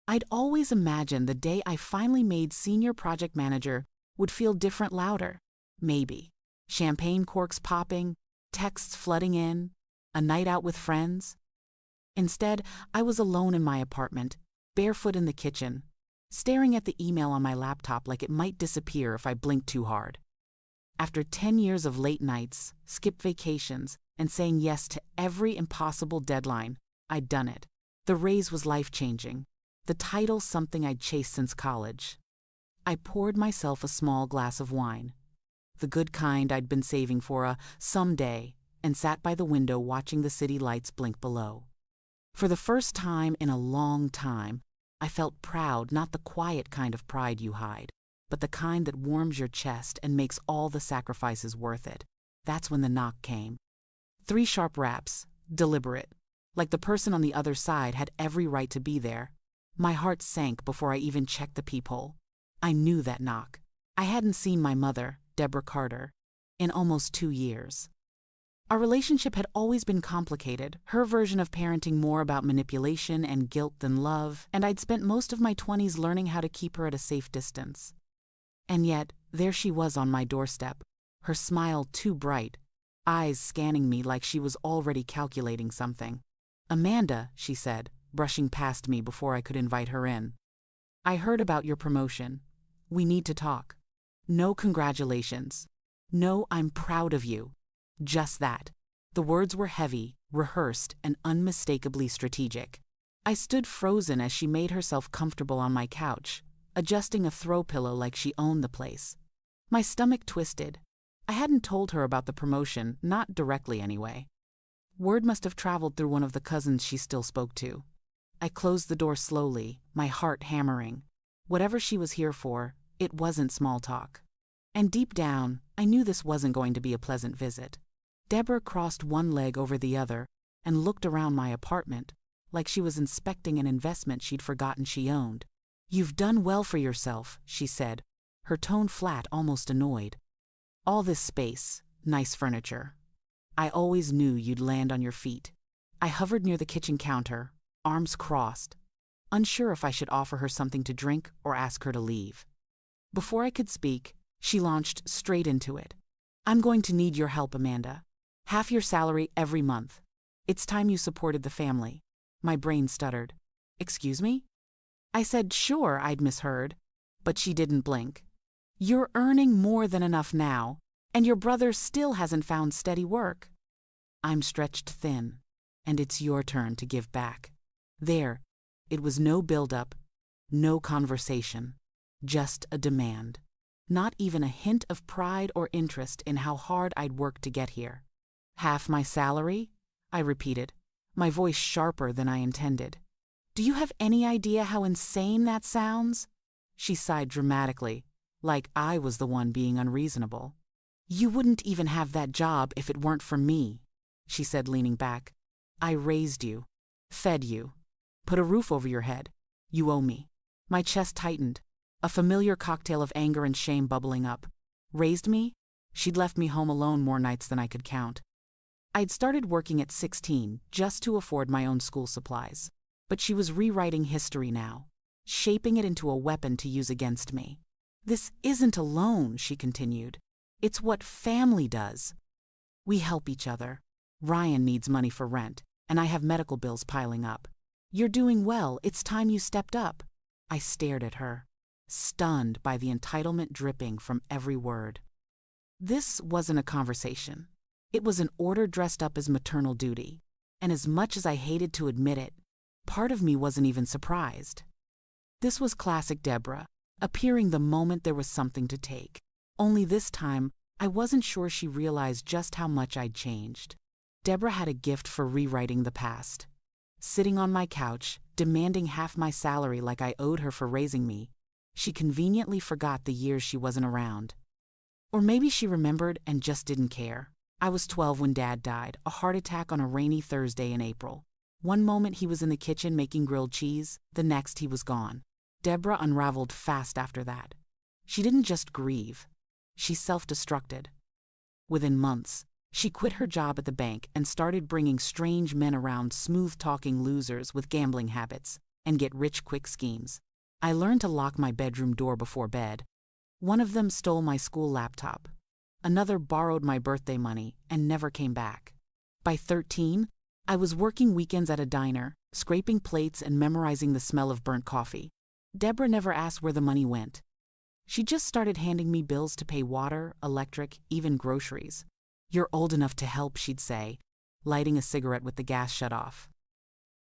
I'd always imagined the day I finally made senior project manager would feel different, louder. Maybe. Champagne corks popping, texts flooding in, a night out with friends. Instead, I was alone in my apartment, barefoot in the kitchen, staring at the email on my laptop like it might disappear if I blinked too hard. After 10 years of late nights, skipped vacations, and saying yes to every impossible deadline, I'd done it. The raise was life-changing. The title something I'd chased since college. I poured myself a small glass of wine, the good kind I'd been saving for a someday, and sat by the window watching the city lights blink below. For the first time in a long time, I felt proud, not the quiet kind of pride you hide, but the kind that warms your chest and makes all the sacrifices worth it. That's when the knock came. 3 sharp raps, deliberate, like the person on the other side had every right to be there. My heart sank before I even checked the peephole. I knew that knock. I hadn't seen my mother, Deborah Carter, in almost 2 years. Our relationship had always been complicated, her version of parenting more about manipulation and guilt than love, and I'd spent most of my 20s learning how to keep her at a safe distance. And yet, there she was on my doorstep, her smile too bright, eyes scanning me like she was already calculating something. "Amanda," she said, brushing past me before I could invite her in. "I heard about your promotion. We need to talk. No congratulations. No, I'm proud of you. Just that." The words were heavy, rehearsed, and unmistakably strategic. I stood frozen as she made herself comfortable on my couch, adjusting a throw pillow like she owned the place. My stomach twisted. I hadn't told her about the promotion, not directly anyway. Word must have traveled through one of the cousins she still spoke to. I closed the door slowly, my heart hammering. Whatever she was here for, it wasn't small talk. And deep down, I knew this wasn't going to be a pleasant visit. Deborah crossed one leg over the other and looked around my apartment, like she was inspecting an investment she'd forgotten she owned. "You've done well for yourself," she said, her tone flat, almost annoyed. "All this space, nice furniture. I always knew you'd land on your feet." I hovered near the kitchen counter, arms crossed, unsure if I should offer her something to drink or ask her to leave. Before I could speak, she launched straight into it. "I'm going to need your help, Amanda. Half your salary every month. It's time you supported the family." My brain stuttered. "Excuse me?" I said sure I'd misheard, but she didn't blink. "You're earning more than enough now, and your brother still hasn't found steady work. I'm stretched thin, and it's your turn to give back." There, it was no build-up, no conversation, just a demand. Not even a hint of pride or interest in how hard I'd worked to get here. "Half my salary?" I repeated, my voice sharper than I intended. "Do you have any idea how insane that sounds?" She sighed dramatically, like I was the one being unreasonable. "You wouldn't even have that job if it weren't for me," she said, leaning back. "I raised you, fed you, put a roof over your head. You owe me." My chest tightened, a familiar cocktail of anger and shame bubbling up. Raised me? She'd left me home alone more nights than I could count. I'd started working at 16 just to afford my own school supplies. But she was rewriting history now, shaping it into a weapon to use against me. "This isn't a loan," she continued. "It's what family does. We help each other. Ryan needs money for rent, and I have medical bills piling up. You're doing well. It's time you stepped up." I stared at her, stunned by the entitlement dripping from every word. This wasn't a conversation. It was an order dressed up as maternal duty, and as much as I hated to admit it, part of me wasn't even surprised. This was classic Deborah, appearing the moment there was something to take. Only this time, I wasn't sure she realized just how much I'd changed. Deborah had a gift for rewriting the past. Sitting on my couch, demanding half my salary like I owed her for raising me, she conveniently forgot the years she wasn't around. Or maybe she remembered and just didn't care. I was 12 when Dad died, a heart attack on a rainy Thursday in April. One moment he was in the kitchen making grilled cheese, the next he was gone. Deborah unraveled fast after that. She didn't just grieve. She self-destructed. Within months, she quit her job at the bank and started bringing strange men around, smooth-talking losers with gambling habits. and get rich quick schemes. I learned to lock my bedroom door before bed. One of them stole my school laptop. Another borrowed my birthday money and never came back. By 13, I was working weekends at a diner, scraping plates and memorizing the smell of burnt coffee. Deborah never asked where the money went. She just started handing me bills to pay water, electric, even groceries. "You're old enough to help," she'd say, lighting a cigarette with the gas shut off.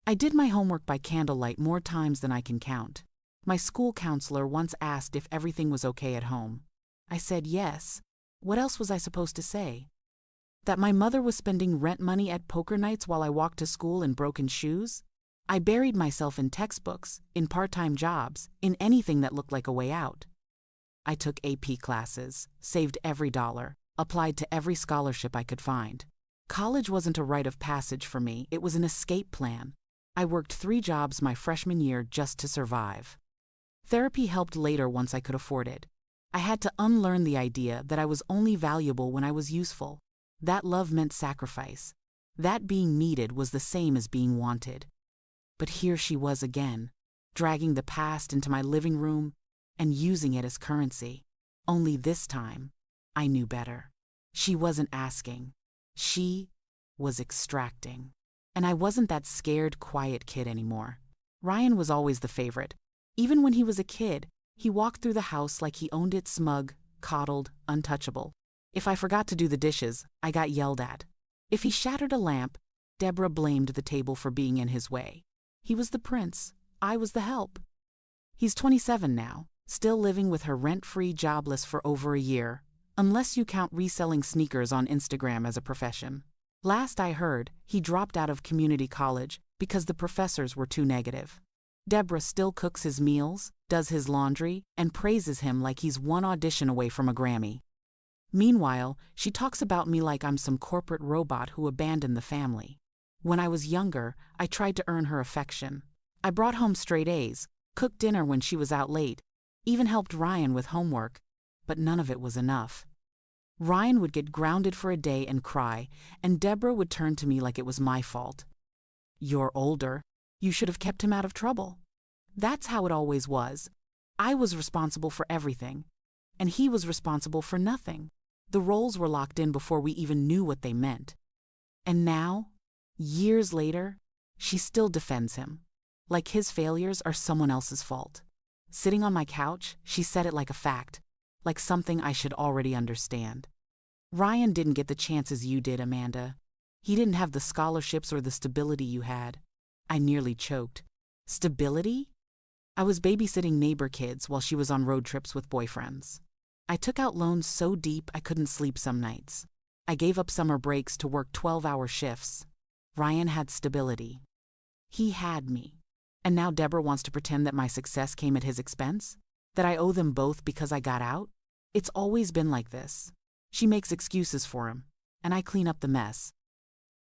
I did my homework by candlelight more times than I can count. My school counselor once asked if everything was okay at home. I said yes. What else was I supposed to say? That my mother was spending rent money at poker nights while I walked to school in broken shoes? I buried myself in textbooks, in part-time jobs, in anything that looked like a way out. I took AP classes, saved every dollar, applied to every scholarship I could find. College wasn't a rite of passage for me, it was an escape plan. I worked 3 jobs my freshman year just to survive. Therapy helped later once I could afford it. I had to unlearn the idea that I was only valuable when I was useful. That love meant sacrifice. That being needed was the same as being wanted. But here she was again, dragging the past into my living room and using it as currency. Only this time, I knew better. She wasn't asking. She was extracting. And I wasn't that scared, quiet kid anymore. Ryan was always the favorite. Even when he was a kid, he walked through the house like he owned it, smug, coddled, untouchable. If I forgot to do the dishes, I got yelled at. If he shattered a lamp, Deborah blamed the table for being in his way. He was the prince. I was the help. He's 27 now, still living with her rent-free, jobless for over a year, unless you count reselling sneakers on Instagram as a profession. Last I heard, he dropped out of community college because the professors were too negative. Deborah still cooks his meals, does his laundry, and praises him like he's one audition away from a Grammy. Meanwhile, she talks about me like I'm some corporate robot who abandoned the family. When I was younger, I tried to earn her affection. I brought home straight A's, cooked dinner when she was out late, even helped Ryan with homework, but none of it was enough. Ryan would get grounded for a day and cry, and Deborah would turn to me like it was my fault. "You're older. You should have kept him out of trouble." That's how it always was. I was responsible for everything, and he was responsible for nothing. The roles were locked in before we even knew what they meant. And now, years later, she still defends him, like his failures are someone else's fault. Sitting on my couch, she said it like a fact, like something I should already understand. "Ryan didn't get the chances you did, Amanda. He didn't have the scholarships or the stability you had." I nearly choked. Stability? I was babysitting neighbor kids while she was on road trips with boyfriends. I took out loans so deep I couldn't sleep some nights. I gave up summer breaks to work 12-hour shifts. Ryan had stability. He had me. And now Deborah wants to pretend that my success came at his expense? That I owe them both because I got out? It's always been like this. She makes excuses for him, and I clean up the mess.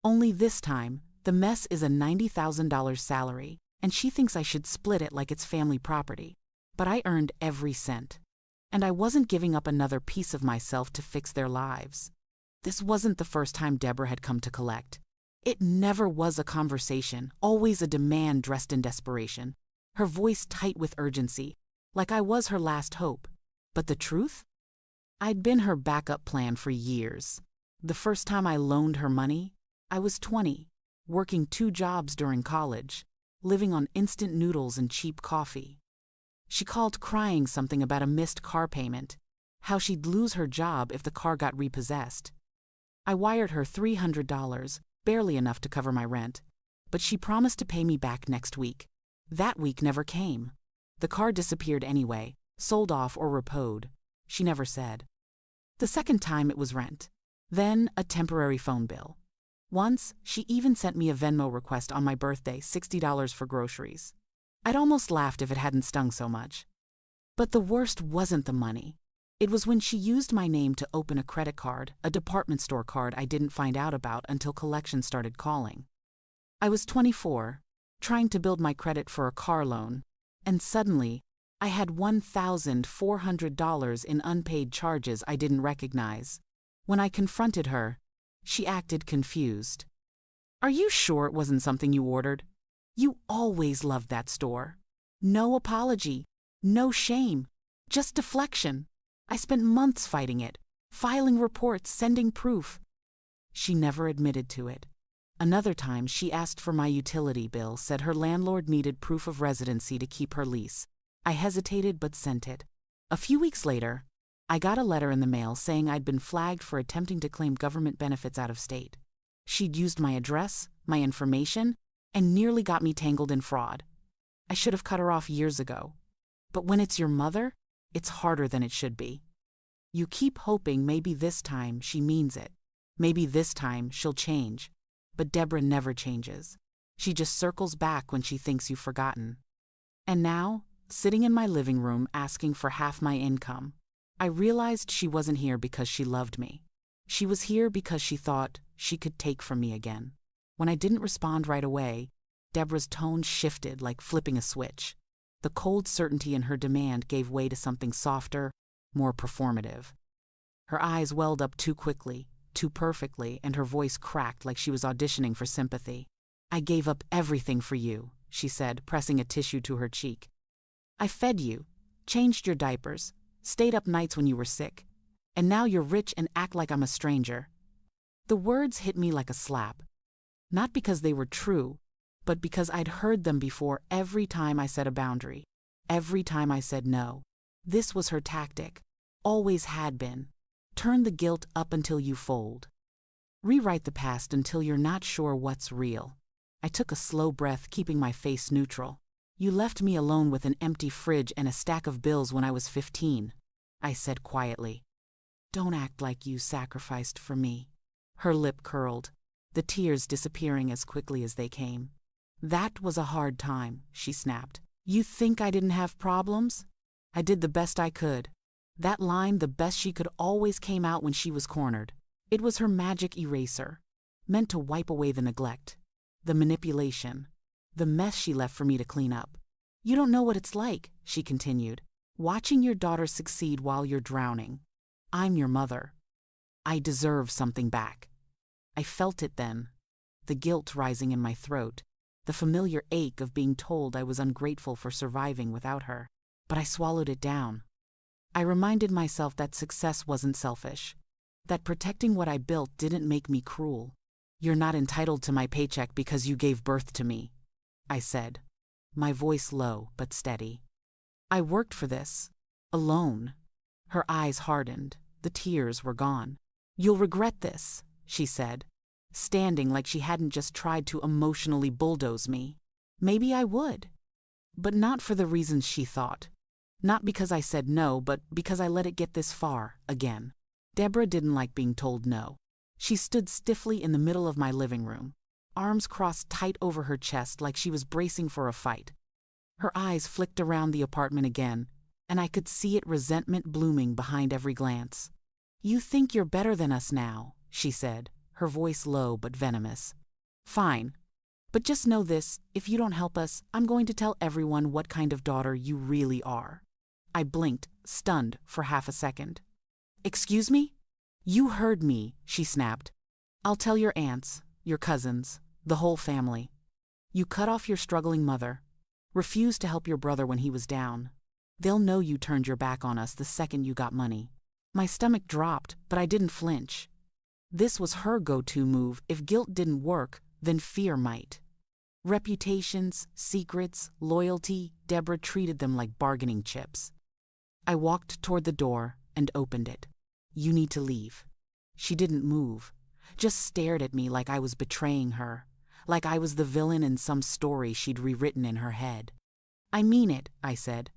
Only this time, the mess is a $90,000 salary, and she thinks I should split it like it's family property. But I earned every cent. And I wasn't giving up another piece of myself to fix their lives. This wasn't the first time Deborah had come to collect. It never was a conversation, always a demand dressed in desperation. Her voice tight with urgency, like I was her last hope. But the truth? I'd been her backup plan for years. The first time I loaned her money, I was 20, working 2 jobs during college, living on instant noodles and cheap coffee. She called crying something about a missed car payment, how she'd lose her job if the car got repossessed. I wired her $300, barely enough to cover my rent, but she promised to pay me back next week. That week never came. The car disappeared anyway, sold off or repoed. She never said. The second time it was rent. Then a temporary phone bill. Once, she even sent me a Venmo request on my birthday, $60 for groceries. I'd almost laughed if it hadn't stung so much. But the worst wasn't the money. It was when she used my name to open a credit card, a department store card I didn't find out about until collections started calling. I was 24, trying to build my credit for a car loan, and suddenly, I had $1,400 in unpaid charges I didn't recognize. When I confronted her, she acted confused. "Are you sure it wasn't something you ordered?" You always loved that store. No apology, no shame, just deflection. I spent months fighting it, filing reports, sending proof. She never admitted to it. Another time, she asked for my utility bill, said her landlord needed proof of residency to keep her lease. I hesitated but sent it. A few weeks later, I got a letter in the mail saying I'd been flagged for attempting to claim government benefits out of state. She'd used my address, my information, and nearly got me tangled in fraud. I should have cut her off years ago. But when it's your mother, it's harder than it should be. You keep hoping maybe this time she means it. Maybe this time she'll change. But Deborah never changes. She just circles back when she thinks you've forgotten. And now, sitting in my living room asking for half my income, I realized she wasn't here because she loved me. She was here because she thought she could take from me again. When I didn't respond right away, Deborah's tone shifted like flipping a switch. The cold certainty in her demand gave way to something softer, more performative. Her eyes welled up too quickly, too perfectly, and her voice cracked like she was auditioning for sympathy. I gave up everything for you, she said, pressing a tissue to her cheek. I fed you, changed your diapers, stayed up nights when you were sick, and now you're rich and act like I'm a stranger. The words hit me like a slap. Not because they were true, but because I'd heard them before every time I set a boundary, every time I said no. This was her tactic, always had been. Turn the guilt up until you fold. Rewrite the past until you're not sure what's real. I took a slow breath, keeping my face neutral. You left me alone with an empty fridge and a stack of bills when I was 15, I said quietly. Don't act like you sacrificed for me. Her lip curled, the tears disappearing as quickly as they came. That was a hard time, she snapped. You think I didn't have problems? I did the best I could. That line, the best she could, always came out when she was cornered. It was her magic eraser, meant to wipe away the neglect, the manipulation, the mess she left for me to clean up. You don't know what it's like, she continued, watching your daughter succeed while you're drowning. I'm your mother. I deserve something back. I felt it then, the guilt rising in my throat, the familiar ache of being told I was ungrateful for surviving without her. But I swallowed it down. I reminded myself that success wasn't selfish, that protecting what I built didn't make me cruel. You're not entitled to my paycheck because you gave birth to me, I said, my voice low but steady. I worked for this, alone. Her eyes hardened, the tears were gone. You'll regret this, she said, standing like she hadn't just tried to emotionally bulldoze me. Maybe I would, but not for the reasons she thought. Not because I said no, but because I let it get this far, again. Deborah didn't like being told no. She stood stiffly in the middle of my living room, arms crossed tight over her chest like she was bracing for a fight. Her eyes flicked around the apartment again, and I could see it, resentment blooming behind every glance. You think you're better than us now, she said, her voice low but venomous. Fine. But just know this, if you don't help us, I'm going to tell everyone what kind of daughter you really are. I blinked, stunned, for half a second. Excuse me? You heard me, she snapped. I'll tell your aunts, your cousins, the whole family. You cut off your struggling mother, refused to help your brother when he was down. They'll know you turned your back on us the second you got money. My stomach dropped, but I didn't flinch. This was her go-to move. If guilt didn't work, then fear might. Reputations, secrets, loyalty, Deborah treated them like bargaining chips. I walked toward the door and opened it. You need to leave. She didn't move, just stared at me like I was betraying her, like I was the villain in some story she'd rewritten in her head. I mean it, I said.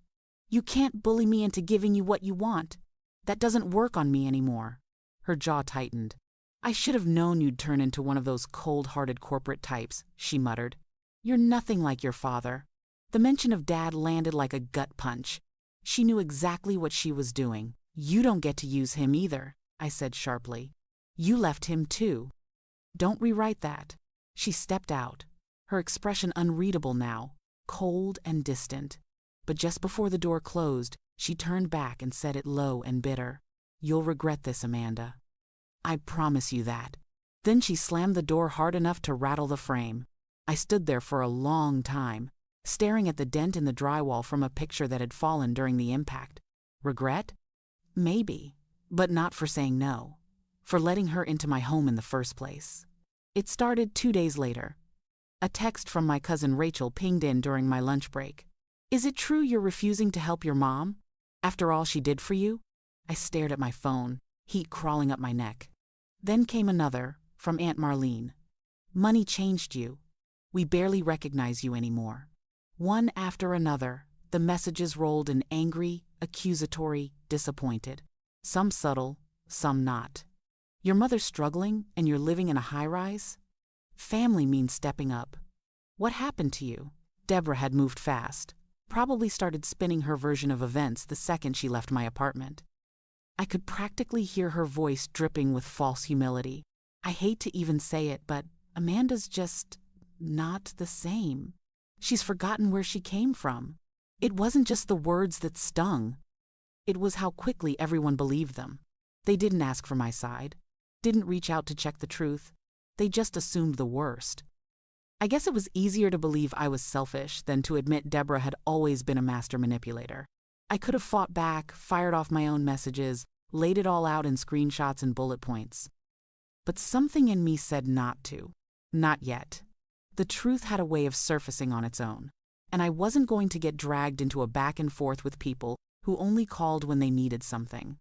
You can't bully me into giving you what you want. That doesn't work on me anymore. Her jaw tightened. I should have known you'd turn into one of those cold-hearted corporate types, she muttered. You're nothing like your father. The mention of Dad landed like a gut punch. She knew exactly what she was doing. You don't get to use him either, I said sharply. You left him too. Don't rewrite that. She stepped out, her expression unreadable now, cold and distant. But just before the door closed, she turned back and said it low and bitter. You'll regret this, Amanda. I promise you that. Then she slammed the door hard enough to rattle the frame. I stood there for a long time, staring at the dent in the drywall from a picture that had fallen during the impact. Regret? Maybe, but not for saying no, for letting her into my home in the first place. It started 2 days later. A text from my cousin Rachel pinged in during my lunch break. "Is it true you're refusing to help your mom? After all she did for you?" I stared at my phone, heat crawling up my neck. Then came another, from Aunt Marlene. "Money changed you. We barely recognize you anymore." One after another, the messages rolled in angry, accusatory, disappointed. Some subtle, some not. "Your mother's struggling and you're living in a high-rise? Family means stepping up. What happened to you?" Deborah had moved fast, probably started spinning her version of events the second she left my apartment. I could practically hear her voice dripping with false humility. I hate to even say it, but Amanda's just not the same. She's forgotten where she came from. It wasn't just the words that stung. It was how quickly everyone believed them. They didn't ask for my side, didn't reach out to check the truth. They just assumed the worst. I guess it was easier to believe I was selfish than to admit Deborah had always been a master manipulator. I could have fought back, fired off my own messages, laid it all out in screenshots and bullet points. But something in me said not to. Not yet. The truth had a way of surfacing on its own, and I wasn't going to get dragged into a back and forth with people who only called when they needed something.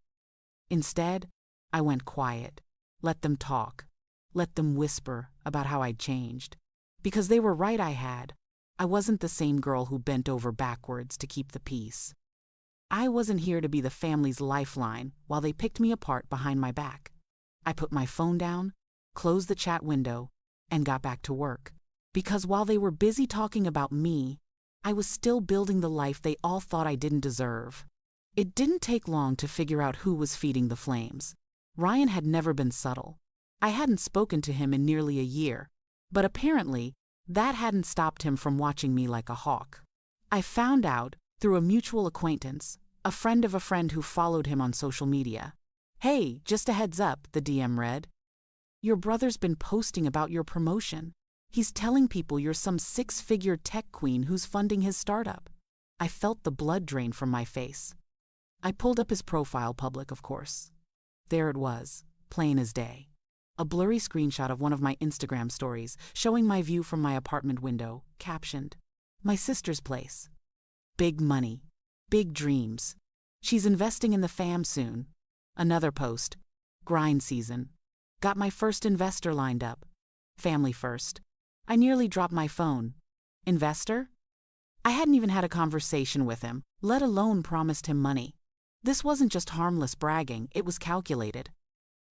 Instead, I went quiet, let them talk, let them whisper about how I'd changed. Because they were right, I wasn't the same girl who bent over backwards to keep the peace. I wasn't here to be the family's lifeline while they picked me apart behind my back. I put my phone down, closed the chat window, and got back to work. Because while they were busy talking about me, I was still building the life they all thought I didn't deserve. It didn't take long to figure out who was feeding the flames. Ryan had never been subtle. I hadn't spoken to him in nearly a year, but apparently, that hadn't stopped him from watching me like a hawk. I found out, through a mutual acquaintance, a friend of a friend who followed him on social media. "Hey, just a heads up," the DM read. "Your brother's been posting about your promotion. He's telling people you're some 6-figure tech queen who's funding his startup." I felt the blood drain from my face. I pulled up his profile, public of course. There it was, plain as day. A blurry screenshot of one of my Instagram stories showing my view from my apartment window, captioned, "My sister's place. Big money. Big dreams. She's investing in the fam soon." Another post, "Grind season. Got my first investor lined up. Family first." I nearly dropped my phone. Investor? I hadn't even had a conversation with him, let alone promised him money. This wasn't just harmless bragging, it was calculated.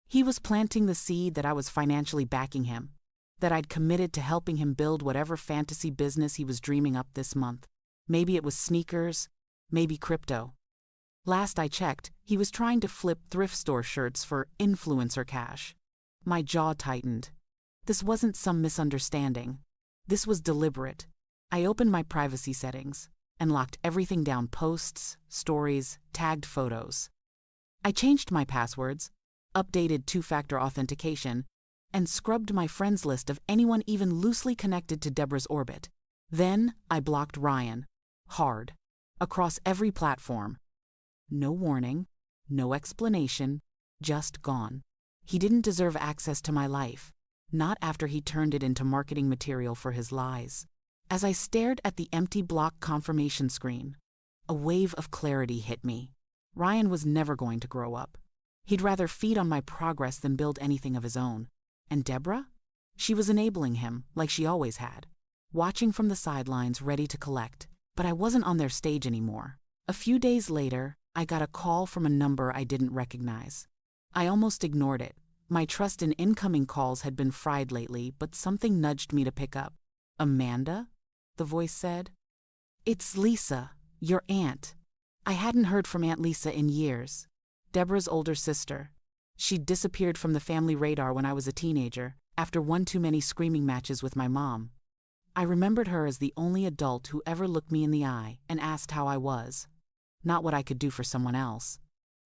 He was planting the seed that I was financially backing him, that I'd committed to helping him build whatever fantasy business he was dreaming up this month. Maybe it was sneakers, maybe crypto. Last I checked, he was trying to flip thrift store shirts for influencer cash. My jaw tightened. This wasn't some misunderstanding. This was deliberate. I opened my privacy settings and locked everything down: posts, stories, tagged photos. I changed my passwords, updated 2-factor authentication, and scrubbed my friends list of anyone even loosely connected to Deborah's orbit. Then I blocked Ryan. Hard. Across every platform. No warning, no explanation, just gone. He didn't deserve access to my life, not after he turned it into marketing material for his lies. As I stared at the empty block confirmation screen, a wave of clarity hit me. Ryan was never going to grow up. He'd rather feed on my progress than build anything of his own. And Deborah? She was enabling him, like she always had. Watching from the sidelines, ready to collect. But I wasn't on their stage anymore. A few days later, I got a call from a number I didn't recognize. I almost ignored it. My trust in incoming calls had been fried lately, but something nudged me to pick up. "Amanda?" the voice said. "It's Lisa, your aunt." I hadn't heard from Aunt Lisa in years. Deborah's older sister. She'd disappeared from the family radar when I was a teenager, after one too many screaming matches with my mom. I remembered her as the only adult who ever looked me in the eye and asked how I was. Not what I could do for someone else.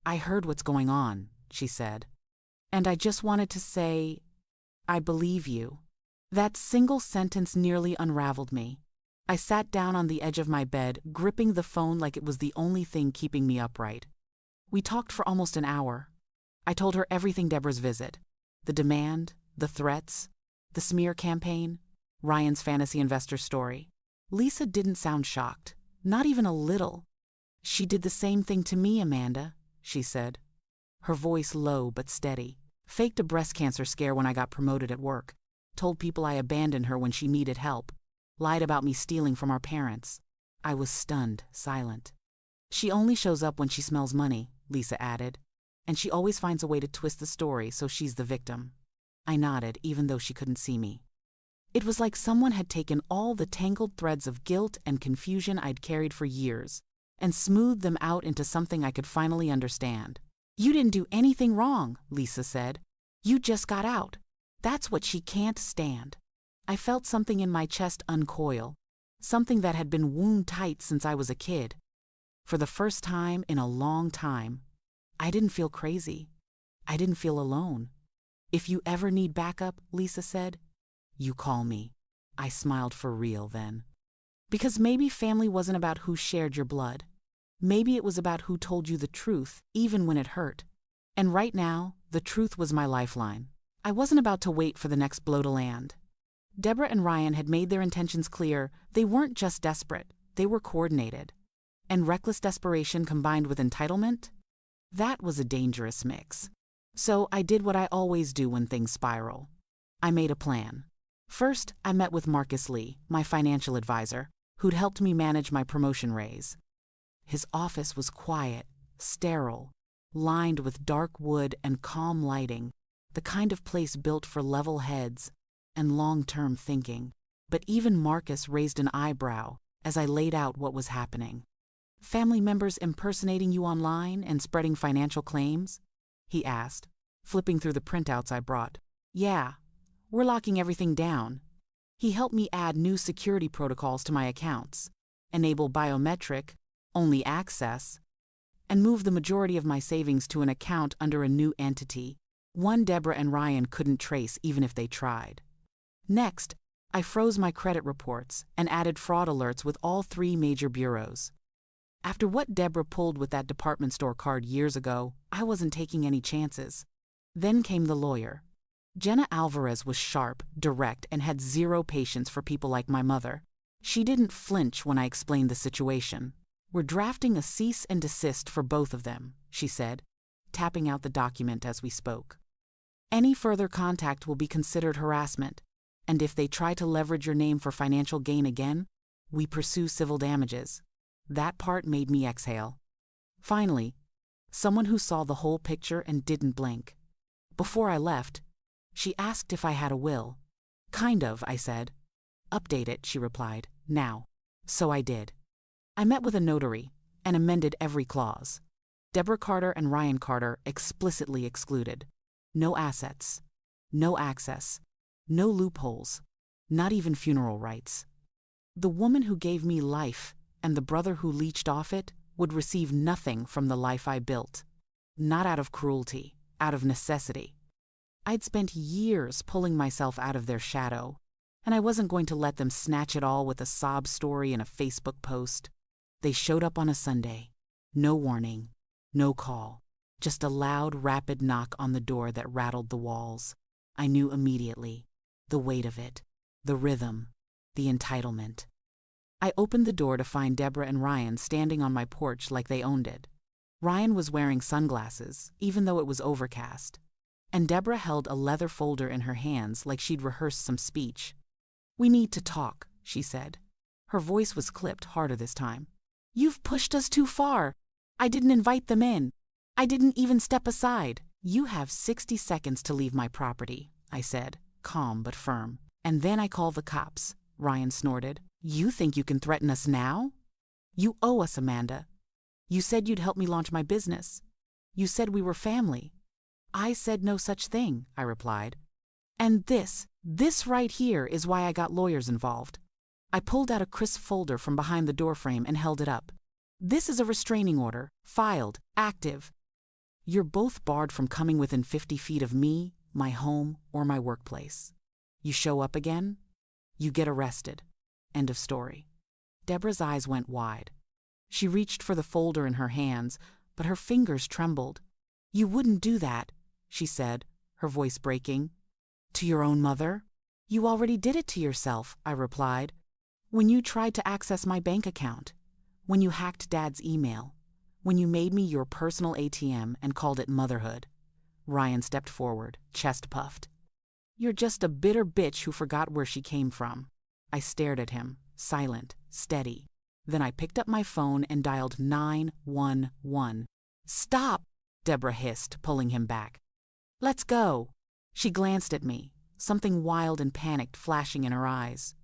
"I heard what's going on," she said. "And I just wanted to say, I believe you." That single sentence nearly unraveled me. I sat down on the edge of my bed, gripping the phone like it was the only thing keeping me upright. We talked for almost an hour. I told her everything: Deborah's visit, the demand, the threats, the smear campaign, Ryan's fantasy investor story. Lisa didn't sound shocked, not even a little. "She did the same thing to me, Amanda," she said. Her voice low but steady. "Faked a breast cancer scare when I got promoted at work. Told people I abandoned her when she needed help. Lied about me stealing from our parents." I was stunned, silent. "She only shows up when she smells money," Lisa added. "And she always finds a way to twist the story so she's the victim." I nodded, even though she couldn't see me. It was like someone had taken all the tangled threads of guilt and confusion I'd carried for years and smoothed them out into something I could finally understand. "You didn't do anything wrong," Lisa said. "You just got out. That's what she can't stand." I felt something in my chest uncoil, something that had been wound tight since I was a kid. For the first time in a long time, I didn't feel crazy. I didn't feel alone. "If you ever need backup," Lisa said, "you call me." I smiled for real then. Because maybe family wasn't about who shared your blood. Maybe it was about who told you the truth, even when it hurt. And right now, the truth was my lifeline. I wasn't about to wait for the next blow to land. Deborah and Ryan had made their intentions clear. They weren't just desperate, they were coordinated. And reckless desperation combined with entitlement? That was a dangerous mix. So I did what I always do when things spiral. I made a plan. First, I met with Marcus Lee, my financial advisor, who'd helped me manage my promotion raise. His office was quiet, sterile, lined with dark wood and calm lighting, the kind of place built for level heads and long-term thinking. But even Marcus raised an eyebrow as I laid out what was happening. "Family members impersonating you online and spreading financial claims?" he asked, flipping through the printouts I brought. "Yeah, we're locking everything down." He helped me add new security protocols to my accounts, enable biometric, only access, and move the majority of my savings to an account under a new entity, one Deborah and Ryan couldn't trace even if they tried. Next, I froze my credit reports and added fraud alerts with all 3 major bureaus. After what Deborah pulled with that department store card years ago, I wasn't taking any chances. Then came the lawyer. Jenna Alvarez was sharp, direct, and had zero patience for people like my mother. She didn't flinch when I explained the situation. "We're drafting a cease and desist for both of them," she said, tapping out the document as we spoke. "Any further contact will be considered harassment, and if they try to leverage your name for financial gain again, we pursue civil damages." That part made me exhale. Finally, someone who saw the whole picture and didn't blink. Before I left, she asked if I had a will. "Kind of," I said. "Update it," she replied, "now." So I did. I met with a notary and amended every clause. Deborah Carter and Ryan Carter explicitly excluded. No assets, no access, no loopholes, not even funeral rights. The woman who gave me life and the brother who leached off it would receive nothing from the life I built. Not out of cruelty, out of necessity. I'd spent years pulling myself out of their shadow, and I wasn't going to let them snatch it all with a sob story and a Facebook post. They showed up on a Sunday. No warning, no call. Just a loud, rapid knock on the door that rattled the walls. I knew immediately. The weight of it. The rhythm. The entitlement. I opened the door to find Deborah and Ryan standing on my porch like they owned it. Ryan was wearing sunglasses, even though it was overcast. And Deborah held a leather folder in her hands like she'd rehearsed some speech. "We need to talk," she said. Her voice was clipped harder this time. "You've pushed us too far. I didn't invite them in. I didn't even step aside." "You have 60 seconds to leave my property," I said, calm but firm. "And then I call the cops," Ryan snorted. "You think you can threaten us now? You owe us, Amanda. You said you'd help me launch my business. You said we were family." "I said no such thing," I replied. "And this right here is why I got lawyers involved." I pulled out a crisp folder from behind the doorframe and held it up. "This is a restraining order, filed, active. You're both barred from coming within 50 feet of me, my home, or my workplace. You show up again, you get arrested. End of story. Deborah's eyes went wide. She reached for the folder in her hands, but her fingers trembled. You wouldn't do that, she said, her voice breaking. To your own mother? You already did it to yourself, I replied. When you tried to access my bank account. When you hacked Dad's email. When you made me your personal ATM and called it motherhood. Ryan stepped forward, chest puffed. You're just a bitter bitch who forgot where she came from. I stared at him, silent, steady. Then I picked up my phone and dialed 911. Stop, Deborah hissed, pulling him back. Let's go. She glanced at me, something wild and panicked flashing in her eyes.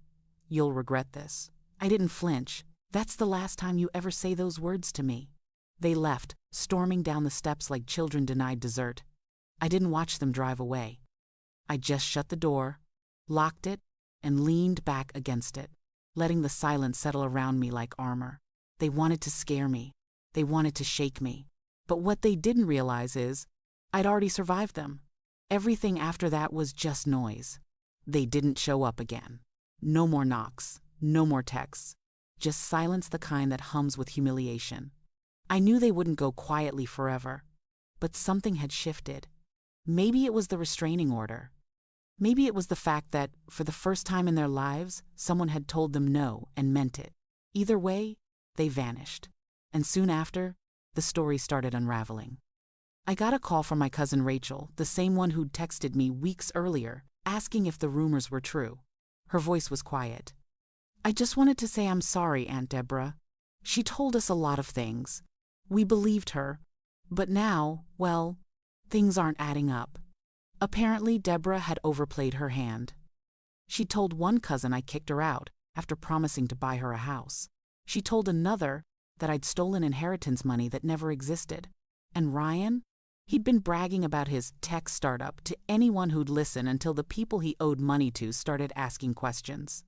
You'll regret this. I didn't flinch. That's the last time you ever say those words to me. They left, storming down the steps like children denied dessert. I didn't watch them drive away. I just shut the door, locked it, and leaned back against it, letting the silence settle around me like armor. They wanted to scare me. They wanted to shake me. But what they didn't realize is, I'd already survived them. Everything after that was just noise. They didn't show up again. No more knocks, no more texts. Just silence, the kind that hums with humiliation. I knew they wouldn't go quietly forever. But something had shifted. Maybe it was the restraining order. Maybe it was the fact that, for the first time in their lives, someone had told them no and meant it. Either way, they vanished. And soon after, the story started unraveling. I got a call from my cousin Rachel, the same one who'd texted me weeks earlier, asking if the rumors were true. Her voice was quiet. I just wanted to say I'm sorry, Aunt Deborah. She told us a lot of things. We believed her. But now, well, things aren't adding up. Apparently, Deborah had overplayed her hand. She told one cousin I kicked her out after promising to buy her a house. She told another that I'd stolen inheritance money that never existed. And Ryan? He'd been bragging about his tech startup to anyone who'd listen until the people he owed money to started asking questions.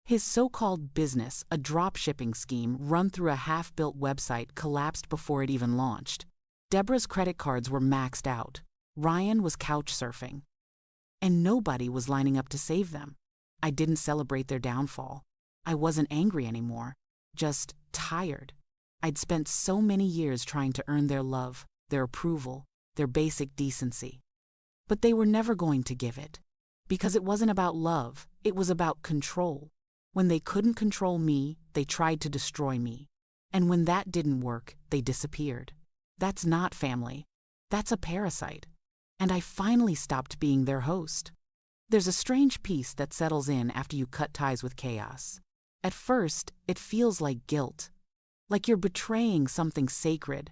His so-called business, a drop-shipping scheme run through a half-built website, collapsed before it even launched. Deborah's credit cards were maxed out. Ryan was couch surfing. And nobody was lining up to save them. I didn't celebrate their downfall. I wasn't angry anymore, just tired. I'd spent so many years trying to earn their love, their approval, their basic decency. But they were never going to give it. Because it wasn't about love, it was about control. When they couldn't control me, they tried to destroy me. And when that didn't work, they disappeared. That's not family. That's a parasite. And I finally stopped being their host. There's a strange peace that settles in after you cut ties with chaos. At first, it feels like guilt, like you're betraying something sacred.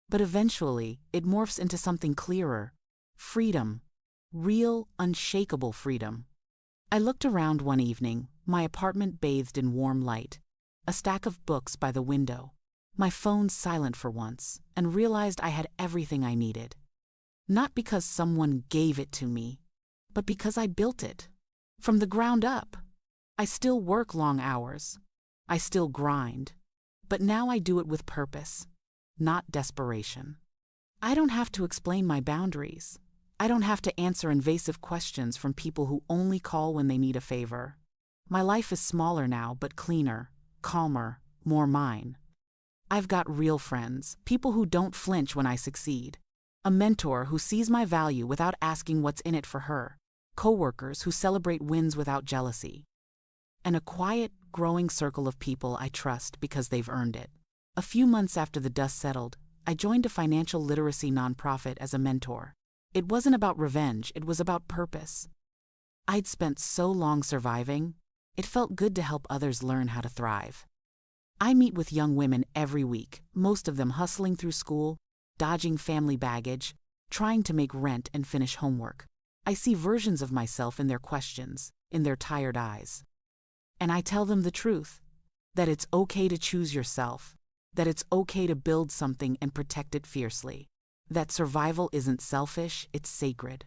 But eventually, it morphs into something clearer. Freedom. Real, unshakable freedom. I looked around one evening, my apartment bathed in warm light, a stack of books by the window, my phone silent for once, and realized I had everything I needed. Not because someone gave it to me, but because I built it. From the ground up. I still work long hours. I still grind. But now I do it with purpose, not desperation. I don't have to explain my boundaries. I don't have to answer invasive questions from people who only call when they need a favor. My life is smaller now, but cleaner, calmer, more mine. I've got real friends, people who don't flinch when I succeed. A mentor who sees my value without asking what's in it for her. Coworkers who celebrate wins without jealousy. And a quiet, growing circle of people I trust because they've earned it. A few months after the dust settled, I joined a financial literacy nonprofit as a mentor. It wasn't about revenge, it was about purpose. I'd spent so long surviving, it felt good to help others learn how to thrive. I meet with young women every week, most of them hustling through school, dodging family baggage, trying to make rent and finish homework. I see versions of myself in their questions, in their tired eyes. And I tell them the truth, that it's okay to choose yourself, that it's okay to build something and protect it fiercely, that survival isn't selfish, it's sacred.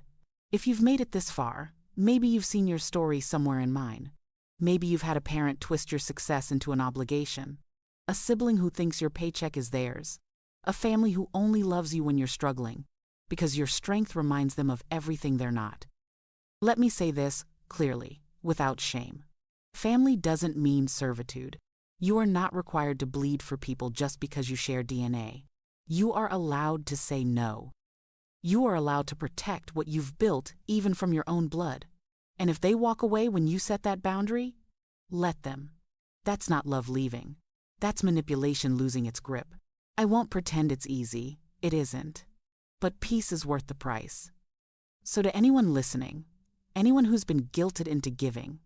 If you've made it this far, maybe you've seen your story somewhere in mine. Maybe you've had a parent twist your success into an obligation, a sibling who thinks your paycheck is theirs, a family who only loves you when you're struggling, because your strength reminds them of everything they're not. Let me say this, clearly, without shame. Family doesn't mean servitude. You are not required to bleed for people just because you share DNA. You are allowed to say no. You are allowed to protect what you've built, even from your own blood. And if they walk away when you set that boundary, let them. That's not love leaving. That's manipulation losing its grip. I won't pretend it's easy. It isn't. But peace is worth the price. So to anyone listening, anyone who's been guilted into giving,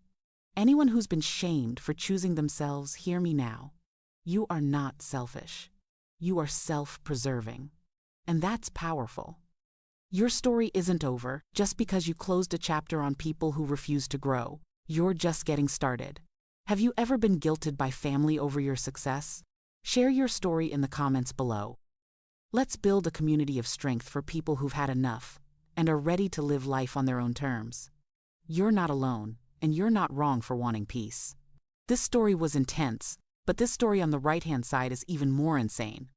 anyone who's been shamed for choosing themselves, hear me now. You are not selfish. You are self-preserving. And that's powerful. Your story isn't over just because you closed a chapter on people who refuse to grow. You're just getting started. Have you ever been guilted by family over your success? Share your story in the comments below. Let's build a community of strength for people who've had enough and are ready to live life on their own terms. You're not alone, and you're not wrong for wanting peace. This story was intense, but this story on the right-hand side is even more insane.